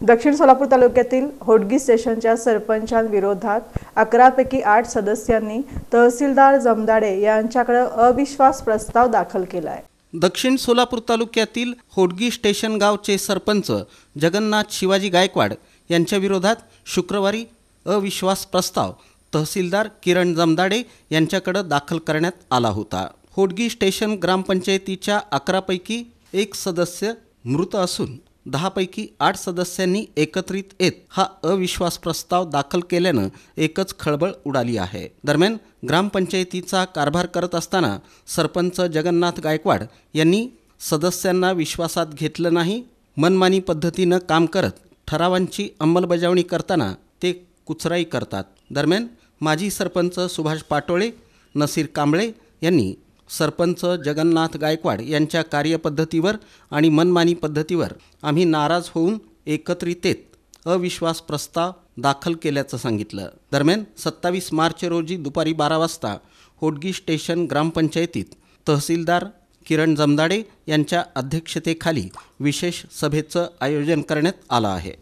दक्षिण सोलापूर तालुक्यातील होडगी स्टेशनच्या सरपंचांविरोधात 11 पैकी 8 सदस्यांनी तहसीलदार जमदाडे यांच्याकडे अविश्वास प्रस्ताव दाखल केला आहे। दक्षिण सोलापूर तालुक्यातील होडगी स्टेशन गावचे सरपंच जगन्नाथ शिवाजी गायकवाड यांच्या विरोधात शुक्रवारी अविश्वास प्रस्ताव तहसीलदार किरण जमदाडे यांच्याकडे दाखल करण्यात आला होता। होडगी स्टेशन ग्रामपंचायतीच्या 11 पैकी 1 सदस्य मृत असून 10 पैकी 8 सदस्यांनी एकत्रित येत हा अविश्वास प्रस्ताव दाखल केल्यानं एकच खळबळ उडाली आहे। दरम्यान ग्रामपंचायतीचा कारभार करत असताना सरपंच जगन्नाथ गायकवाड यांनी सदस्यांना विश्वासात घेतलं नाही, मनमानी पद्धतीनं काम करत ठरावांची अंमलबजावणी करताना ते कुचराई करतात। दरम्यान माजी सरपंच सुभाष पाटोळे, नसीर कांबळे यांनी सरपंच जगन्नाथ गायकवाड यांच्या कार्यपद्धतीवर आणि मनमानी पद्धतीवर आम्ही नाराज होऊन एकत्रित येत अविश्वास प्रस्ताव दाखल केल्याचं सांगितलं। दरम्यान 27 मार्च रोजी दुपारी 12 वाजता होडगी स्टेशन ग्रामपंचायतीत तहसीलदार किरण जमदाडे यांच्या अध्यक्षतेखाली विशेष सभेचं आयोजन करण्यात आलं आहे।